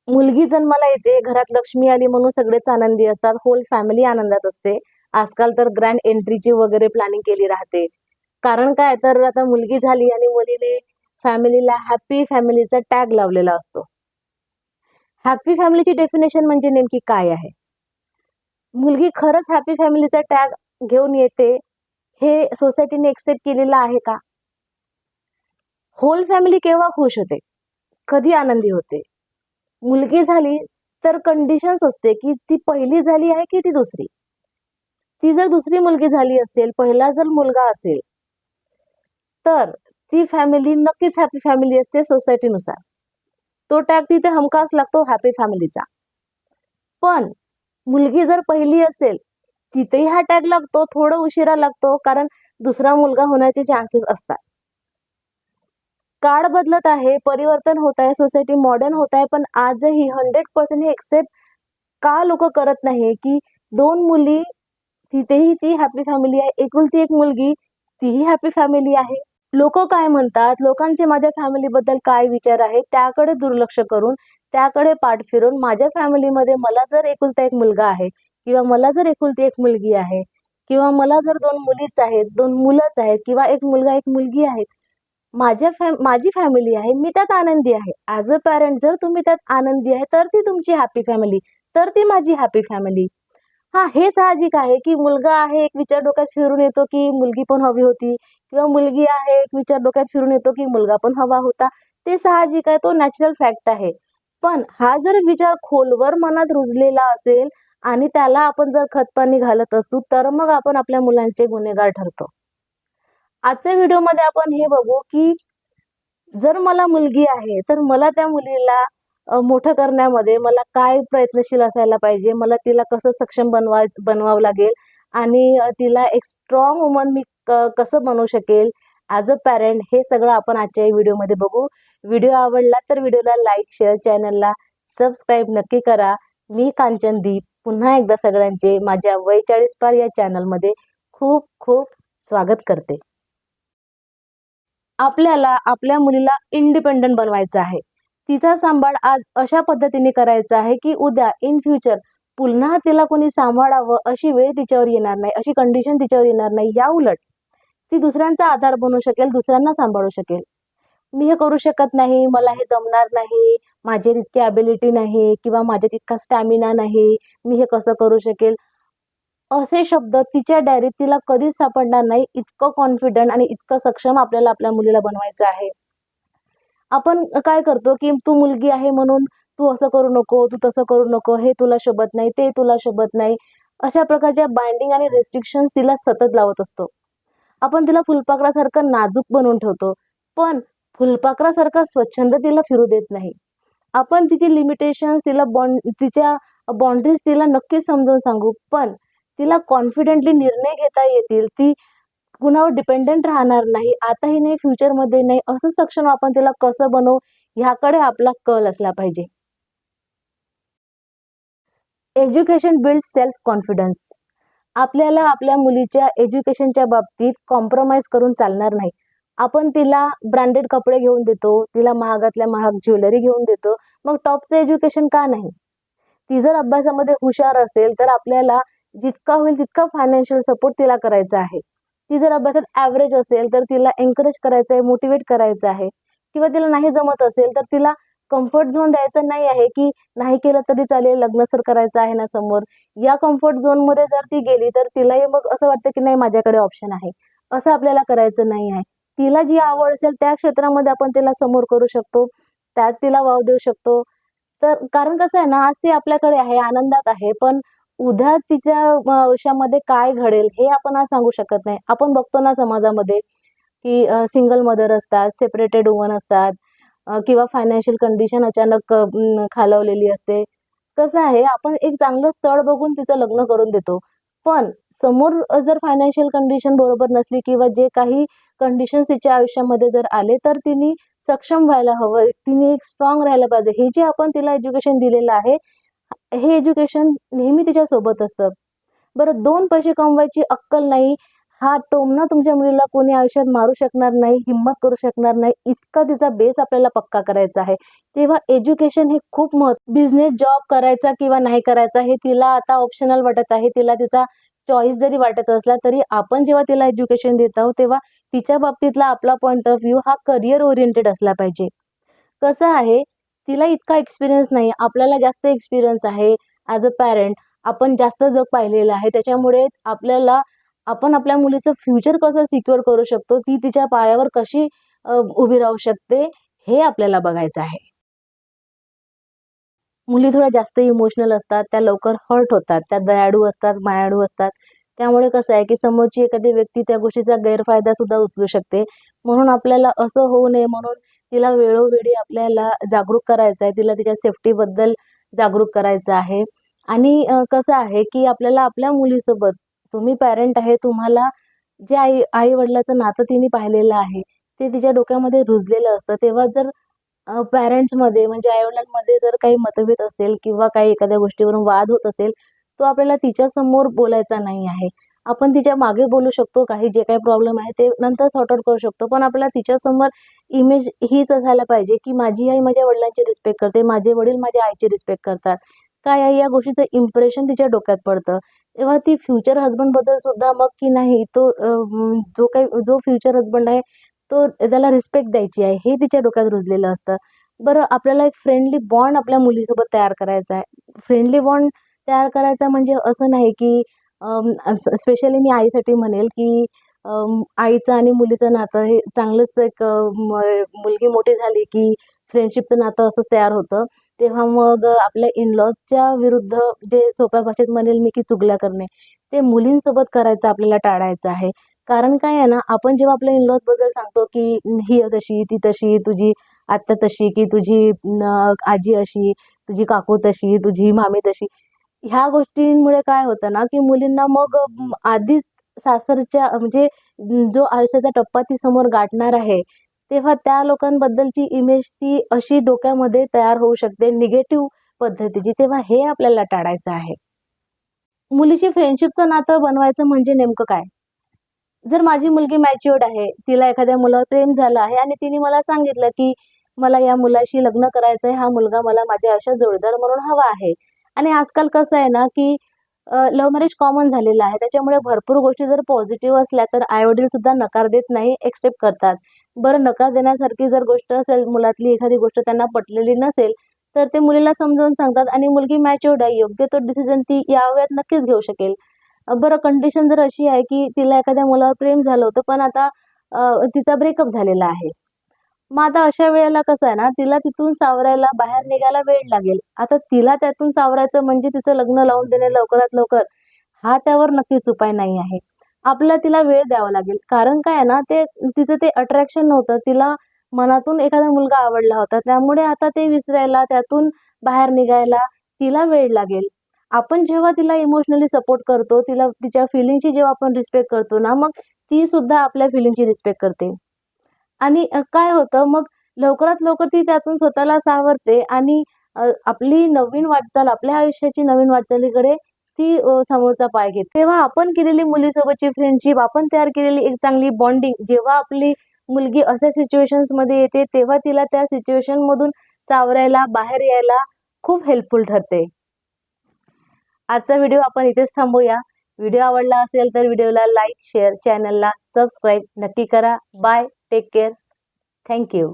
मुलगी जन्माला येते, घरात लक्ष्मी आली म्हणून सगळेच आनंदी असतात. होल फॅमिली आनंदात असते. आजकाल तर ग्रँड एंट्रीची वगैरे प्लॅनिंग केली राहते. कारण काय तर आता मुलगी झाली आणि मुलीने फॅमिलीला हॅपी फॅमिलीचा टॅग लावलेला असतो. हॅपी फॅमिलीची डेफिनेशन म्हणजे नेमकी काय आहे? मुलगी खरंच हॅपी फॅमिलीचा टॅग घेऊन येते, हे सोसायटीने एक्सेप्ट केलेलं आहे का? होल फॅमिली केव्हा खुश होते? कधी आनंदी होते? मुलगी झाली तर कंडिशन्स असते की ती पहिली झाली आहे की ती दुसरी. ती जर दुसरी मुलगी झाली असेल, पहिला जर मुलगा असेल, तर ती फॅमिली नक्कीच हॅपी फॅमिली असते सोसायटीनुसार. तो टॅग तिथे हमखास लागतो हॅपी फॅमिलीचा. पण मुलगी जर पहिली असेल, तिथेही हा टॅग लागतो, थोडं उशिरा लागतो, कारण दुसरा मुलगा होण्याचे चान्सेस असतात. काळ बदलत आहे, परिवर्तन होत आहे, सोसायटी मॉडर्न होत आहे, पण आजही 100% हे एक्सेप्ट का लोक करत नाही की 2 मुली तिथेही ती हॅपी फॅमिली आहे, एकुलती एक मुलगी तीही हॅपी फॅमिली आहे. लोक काय म्हणतात, लोकांचे माझ्या फॅमिलीबद्दल काय विचार आहेत, त्याकडे दुर्लक्ष करून, त्याकडे पाठ फिरून माझ्या फॅमिलीमध्ये मला जर एकुलता एक मुलगा आहे किंवा मला जर एकुलती एक मुलगी आहे किंवा मला जर 2 मुलीच आहेत, 2 मुलंच आहेत किंवा एक मुलगा, एक मुलगी आहेत. माझी फॅमिली आहे, मी त्यात आनंदी आहे. ॲज अ पॅरेंट जर तुम्ही त्यात आनंदी आहे, तर ती तुमची हॅपी फॅमिली, तर ती माझी हॅपी फॅमिली. हां, हे साहजिक आहे, की मुलगा आहे, एक विचार डोक्यात फिरून येतो, की मुलगी पण हवी होती किंवा मुलगी आहे, एक विचार डोक्यात फिरून येतो, की मुलगा पण हवा होता. ते साहजिक आहे, तो नॅचरल फॅक्ट आहे. पण हा जर विचार खोलवर मनात रुजलेला असेल आणि त्याला आपण जर खतपाणी घालत असू, तर मग आपण आपल्या मुलांचे गुन्हेगार ठरतो. आजच्या व्हिडिओमध्ये आपण हे बघू, की जर मला मुलगी आहे, तर मला त्या मुलीला मोठं करण्यामध्ये मला काय प्रयत्नशील असायला पाहिजे, मला तिला कसं सक्षम बनवावं लागेल आणि तिला एक स्ट्रॉंग वुमन मी कसं बनवू शकेल ॲज अ पॅरेंट, हे सगळं आपण आजच्या या व्हिडिओमध्ये बघू. व्हिडिओ आवडला तर व्हिडिओला लाईक, शेअर, चॅनलला सबस्क्राईब नक्की करा. मी कांचनदीप पुन्हा एकदा सगळ्यांचे माझ्या वय 40 पार या चॅनलमध्ये खूप खूप स्वागत करते. आपल्याला आपल्या मुलीला इंडिपेंडंट बनवायचं आहे. तिचा सांभाळ आज अशा पद्धतीने करायचा आहे की उद्या इन फ्युचर पुन्हा तिला कोणी सांभाळावं अशी वेळ तिच्यावर येणार नाही, अशी कंडिशन तिच्यावर येणार नाही. या उलट ती दुसऱ्यांचा आधार बनू शकेल, दुसऱ्यांना सांभाळू शकेल. मी हे करू शकत नाही, मला हे जमणार नाही, माझे तितकी ॲबिलिटी नाही किंवा माझ्या तितका स्टॅमिना नाही, मी हे कसं करू शकेल, असे शब्द तिच्या डायरीत तिला कधीच सापडणार नाही. इतकं कॉन्फिडंट आणि इतकं सक्षम आपल्याला आपल्या मुलीला बनवायचं आहे. आपण काय करतो, की तू मुलगी आहे म्हणून तू असं करू नको, तू तसं करू नको, हे तुला शोभत नाही, ते तुला शोभत नाही. अशा प्रकारच्या बाइंडिंग आणि रिस्ट्रिक्शन्स तिला सतत लावत असतो. आपण तिला फुलपाखरासारखं नाजूक बनवून ठेवतो, पण फुलपाखरासारखं स्वच्छंद तिला फिरू देत नाही. आपण तिची लिमिटेशन्स, तिच्या बाउंड्रीज तिला नक्कीच समजावून सांगू, पण तिला कॉन्फिडेंटली निर्णय घेता येतील. ती कुणावर डिपेंडंट राहणार नाही, आताही नाही, फ्युचरमध्ये नाही. असं सक्षम आपण तिला कसं बनवू, ह्याकडे आपला कल असला पाहिजे. Education build self confidence. आपल्याला आपल्या मुलीच्या एज्युकेशनच्या बाबतीत कॉम्प्रोमाइज करून चालणार नाही. आपण तिला ब्रँडेड कपडे घेऊन देतो, तिला महागातल्या महाग ज्वेलरी घेऊन देतो, मग टॉपचं एज्युकेशन का नाही? ती जर अभ्यासामध्ये हुशार असेल, तर आपल्याला जितका होईल तितका फायनान्शियल सपोर्ट तिला करायचा आहे. ती जर अभ्यासात ॲव्हरेज असेल, तर तिला एन्करेज करायचं आहे, मोटिवेट करायचं आहे. किंवा तिला नाही जमत असेल, तर तिला कम्फर्ट झोन द्यायचा नाही आहे, की नाही केलं तरी चालेल, लग्न तर करायचं आहे ना समोर. या कम्फर्ट झोनमध्ये जर ती गेली, तर तिलाही मग असं वाटतं, की नाही माझ्याकडे ऑप्शन आहे. असं आपल्याला करायचं नाही आहे. तिला जी आवड असेल त्या क्षेत्रामध्ये आपण तिला समोर करू शकतो, त्यात तिला वाव देऊ शकतो. तर कारण कसं आहे ना, आज ती आपल्याकडे आहे, आनंदात आहे, पण उद्या तिच्या आयुष्यामध्ये काय घडेल हे आपण आज सांगू शकत नाही. आपण बघतो ना समाजामध्ये, की सिंगल मदर असतात, सेपरेटेड वुमन असतात किंवा फायनान्शियल कंडिशन अचानक खालावलेली असते. कसं आहे, आपण एक चांगलं स्थळ बघून तिचं लग्न करून देतो. पण समोर जर फायनान्शियल कंडिशन बरोबर नसली किंवा जे काही कंडिशन्स तिच्या आयुष्यामध्ये जर आले, तर तिने सक्षम व्हायला हवं, तिने एक स्ट्रॉंग राहायला पाहिजे. हे जे आपण तिला एज्युकेशन दिलेलं आहे, हे एज्युकेशन नेहमी तिच्या सोबत असतं. बरं, 2 पैसे कमवायची अक्कल नाही, हा टोमणा तुमच्या मुलीला कोणी आयुष्यात मारू शकणार नाही, हिम्मत करू शकणार नाही, इतका तिचा बेस आपल्याला पक्का करायचा आहे. तेव्हा एज्युकेशन हे खूप बिझनेस जॉब करायचा किंवा नाही करायचा हे तिला आता ऑप्शनल वाटत आहे. तिला तिचा चॉईस जरी वाटत असला तरी आपण जेव्हा तिला एज्युकेशन देत आहोत तेव्हा तिच्या बाबतीतला आपला पॉइंट ऑफ व्ह्यू हा करिअर ओरिएंटेड असला पाहिजे. कसं आहे, तिला इतका एक्सपिरियन्स नाही, आपल्याला जास्त एक्सपिरियन्स आहे. ॲज अ पॅरेंट आपण जास्त जग पाहिलेलं आहे. त्याच्यामुळे आपण आपल्या मुलीचं फ्युचर कसं सिक्युअर करू शकतो, ती तिच्या पायावर कशी उभी राहू शकते, हे आपल्याला बघायचं आहे. मुली थोड्या जास्त इमोशनल असतात, त्या लवकर हर्ट होतात, त्या दयाळू असतात, मायाळू असतात. त्यामुळे कसं आहे, की समोरची एखादी व्यक्ती त्या गोष्टीचा गैरफायदा सुद्धा उचलू शकते. म्हणून आपल्याला असं होऊ नये म्हणून तिला वेळोवेळी आपल्याला जागरूक करायचं आहे. तिला तिच्या सेफ्टीबद्दल जागरूक करायचं आहे. आणि कसं आहे, की आपल्याला आपल्या मुलीसोबत तुम्ही पॅरेंट आहे, तुम्हाला जे आई-वडिलाचं नातं तिने पाहिलेलं आहे, ते तिच्या डोक्यामध्ये रुजलेलं असतं. तेव्हा जर पॅरेंट्समध्ये म्हणजे आई-वडिलांमध्ये जर काही मतभेद असेल किंवा काही एखाद्या गोष्टीवरून वाद होत असेल, तो आपल्याला तिच्यासमोर बोलायचा नाही आहे. आपण तिच्या मागे बोलू शकतो, काही जे काही प्रॉब्लेम आहे ते नंतर सॉर्ट आउट करू शकतो. पण आपल्याला तिच्यासमोर इमेज हीच असायला पाहिजे, की माझी आई माझ्या वडिलांची रिस्पेक्ट करते, माझे वडील माझ्या आईची रिस्पेक्ट करतात. काय आहे या गोष्टीचं इम्प्रेशन तिच्या डोक्यात पडतं. तेव्हा ती फ्युचर हसबंडबद्दल सुद्धा मग की नाही तो जो फ्युचर हसबंड आहे तो त्याला रिस्पेक्ट द्यायची आहे, हे तिच्या डोक्यात रुजलेलं असतं. बरं आपल्याला एक फ्रेंडली बॉन्ड आपल्या मुलीसोबत तयार करायचा आहे. फ्रेंडली बॉन्ड तयार करायचा म्हणजे असं नाही की स्पेशली मी आईसाठी म्हणेल की आईचं आणि मुलीचं नातं हे चांगलंच एक मुलगी मोठी झाली की फ्रेंडशिपचं नातं असंच तयार होतं. तेव्हा मग आपल्या इन-लॉजच्या विरुद्ध जे सोप्या भाषेत म्हणेल मी की चुगल्या करणे, ते मुलींसोबत करायचं आपल्याला टाळायचं आहे. कारण काय आहे ना, आपण जेव्हा आपल्या इन-लॉज बद्दल सांगतो, की ही तशी, ती तशी, तुझी आत्या तशी, की तुझी आजी अशी, तुझी काकू तशी, तुझी मामी तशी. ह्या गोष्टींमुळे काय होतं ना, की मुलींना मग आधीच सासरच्या म्हणजे जो आयुष्याचा टप्पा ती समोर गाठणार आहे, तेव्हा त्या लोकांबद्दलची इमेज ती अशी डोक्यामध्ये तयार होऊ शकते निगेटिव्ह पद्धतीची. तेव्हा हे आपल्याला टाळायचं आहे. मुलीची फ्रेंडशिपचं नातं बनवायचं म्हणजे नेमकं काय? जर माझी मुलगी मॅच्युअर्ड आहे, तिला एखाद्या मुलावर प्रेम झालं आहे आणि तिने मला सांगितलं, की मला या मुलाशी लग्न करायचं आहे, हा मुलगा मला माझ्या आयुष्यात जोडीदार म्हणून हवा आहे. आणि आजकाल कसं आहे ना, की लव्ह मॅरेज कॉमन झालेलं आहे. त्याच्यामुळे भरपूर गोष्टी जर पॉझिटिव्ह असल्या, तर आई-वडील सुद्धा नकार देत नाही, एक्सेप्ट करतात. बरं नकार देण्यासारखी जर गोष्ट असेल, मुलातली एखादी गोष्ट त्यांना पटलेली नसेल, तर ते मुलीला समजावून सांगतात आणि मुलगी मॅच्युअर्ड आहे, योग्य तो डिसिजन ती या वयात नक्कीच घेऊ शकेल. बरं कंडिशन जर अशी आहे, की तिला एखाद्या मुलावर प्रेम झालं होतं, पण आता तिचा ब्रेकअप झालेला आहे. मग आता अशा वेळेला कसं आहे ना, तिला तिथून सावरायला, बाहेर निघायला वेळ लागेल. आता तिला त्यातून सावरायचं म्हणजे तिचं लग्न लावून देणे लवकरात लवकर, हा त्यावर नक्कीच उपाय नाही आहे. आपल्याला तिला वेळ द्यावा लागेल. कारण काय आहे ना, तिचं ते अट्रॅक्शन नव्हतं. तिला मनातून एखादा मुलगा आवडला होता. त्यामुळे आता ते विसरायला, त्यातून बाहेर निघायला तिला वेळ लागेल. आपण जेव्हा तिला इमोशनली सपोर्ट करतो, तिच्या फीलिंगची जेव्हा आपण रिस्पेक्ट करतो ना, मग ती सुद्धा आपल्या फीलिंगची रिस्पेक्ट करते. आणि काय होतं मग लवकरात लवकर ती त्यातून स्वतःला सावरते आणि आपली नवीन वाटचाल, आपल्या आयुष्याची नवीन वाटचालीकडे ती समोरचा पाय घेते. तेव्हा आपण केलेली मुलीसोबतची फ्रेंडशिप, आपण तयार केलेली एक चांगली बॉन्डिंग, जेव्हा आपली मुलगी अशा सिच्युएशन्समध्ये येते, तेव्हा तिला त्या सिच्युएशनमधून सावरायला, बाहेर यायला खूप हेल्पफुल ठरते. आजचा व्हिडिओ आपण इथेच थांबूया. व्हिडिओ आवडला असेल तर व्हिडिओला लाईक, शेअर, चॅनलला सबस्क्राईब नक्की करा. Bye, take care. Thank you.